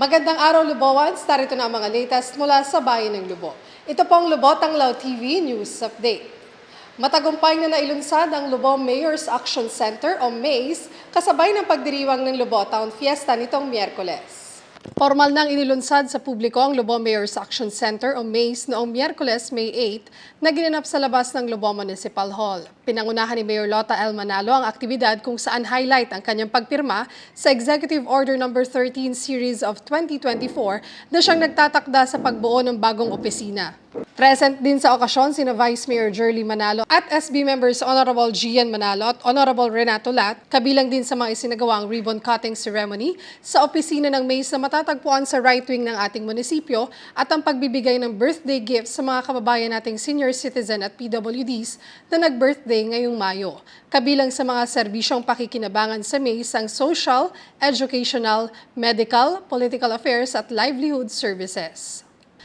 Magandang araw, Lubowans. Narito na ang mga latest mula sa Bayan ng Lubo. Ito po ang Lubo Tanglaw TV News Update. Matagumpay na nailunsad ang Lubo Mayor's Action Center o MACE kasabay ng pagdiriwang ng Lubo Town Fiesta nitong Miyerkules. Formal nang inilunsad sa publiko ang Lubo Mayor's Action Center o MACE noong Miyerkules, May 8 na ginanap sa labas ng Lubo Municipal Hall. Pinangunahan ni Mayor Lota L. Manalo ang aktibidad kung saan highlight ang kanyang pagpirma sa Executive Order No. 13 Series of 2024 na siyang nagtatakda sa pagbuo ng bagong opisina. Present din sa okasyon sina Vice Mayor Jerly Manalo at SB members Honorable Gian Manalo at Honorable Renato Lat, kabilang din sa mga isinagawang ribbon cutting ceremony sa opisina ng MACE na matatagpuan sa right wing ng ating munisipyo at ang pagbibigay ng birthday gifts sa mga kababayan nating senior citizen at PWDs na nag-birthday ngayong Mayo. Kabilang sa mga serbisyong pakikinabangan sa MACE ang social, educational, medical, political affairs at livelihood services.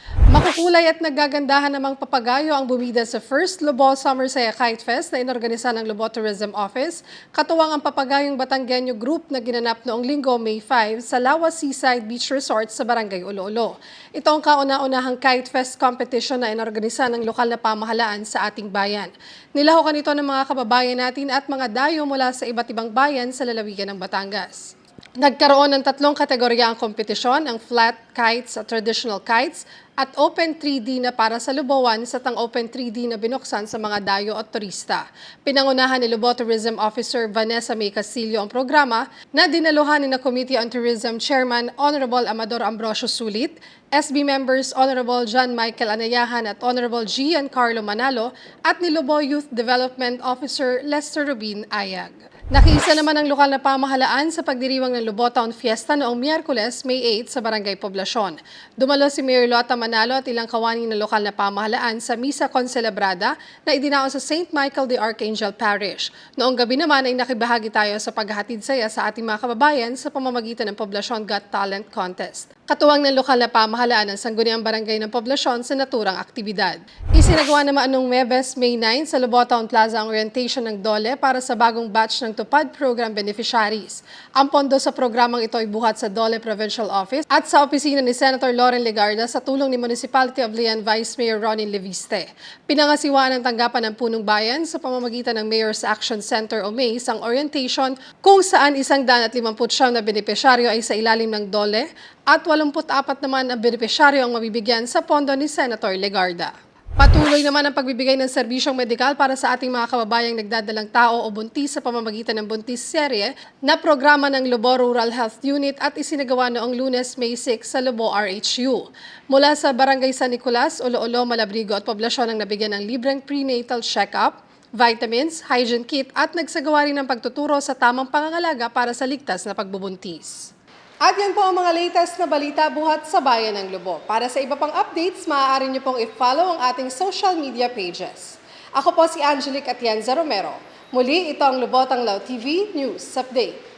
Makukulay at nagagandahan namang papagayo ang bumida sa First Lubo Summer Saya Kite Fest na inorganisa ng Lubo Tourism Office, katuwang ang papagayong Batanggenyo Group na ginanap noong Linggo, May 5 sa Lawa Seaside Beach Resort sa Barangay Olo-Olo. Ito ang kauna-unahang Kite Fest competition na inorganisa ng lokal na pamahalaan sa ating bayan. Nilahukan ito ng mga kababayan natin at mga dayo mula sa iba't ibang bayan sa lalawigan ng Batangas. Nagkaroon ng 3 kategorya ang kompetisyon, ang flat kites at traditional kites at Open 3D na para sa Lubowan at ang Open 3D na binuksan sa mga dayo at turista. Pinangunahan ni Lubo Tourism Officer Vanessa May Castillo ang programa na dinaluhan ni Committee on Tourism Chairman Honorable Amador Ambrosio Sulit, SB members Honorable John Michael Anayahan at Honorable Gian Carlo Manalo at ni Lubo Youth Development Officer Lester Rubin Ayag. Nakiisa naman ang lokal na pamahalaan sa pagdiriwang ng Lubo Town Fiesta noong Miyerkules, May 8 sa Barangay Poblasyon. Dumalo si Mayor Lota Manalo at ilang kawani ng lokal na pamahalaan sa Misa Concelebrada na idinaon sa St. Michael the Archangel Parish. Noong gabi naman ay nakibahagi tayo sa paghahatid saya sa ating mga kababayan sa pamamagitan ng Poblasyon Got Talent Contest. Katuwang ng lokal na pamahalaan ng Sangguniang Barangay ng Poblasyon sa naturang aktibidad. Isinagawa naman noong Miyerkules, May 9 sa Lubo Town Plaza ang orientation ng DOLE para sa bagong batch ng Tupad Program Beneficiaries. Ang pondo sa programang ito ay buhat sa DOLE Provincial Office at sa opisina ni Senator Loren Legarda sa tulong ni Municipality of Lian Vice Mayor Ronnie Leviste. Pinangasiwaan ng tanggapan ng punong bayan sa pamamagitan ng Mayor's Action Center o MACE ang orientation kung saan 159 na benepisyaryo ay sa ilalim ng DOLE at 84 naman ang benepisyaryo ang mabibigyan sa pondo ni Senator Legarda. Patuloy naman ang pagbibigay ng serbisyong medikal para sa ating mga kababayang nagdadalang tao o buntis sa pamamagitan ng buntis serye na programa ng Lubo Rural Health Unit at isinagawa noong Lunes, May 6 sa Lubo RHU. Mula sa Barangay San Nicolas, Olo-Olo, Malabrigo at Poblasyon ang nabigyan ng libreng prenatal check-up, vitamins, hygiene kit at nagsagawa rin ng pagtuturo sa tamang pangangalaga para sa ligtas na pagbubuntis. At yan po ang mga latest na balita buhat sa Bayan ng Lubo. Para sa iba pang updates, maaari niyo pong i-follow ang ating social media pages. Ako po si Angelique Atienza Romero. Muli, ito ang Lubo Tanglaw TV News Update.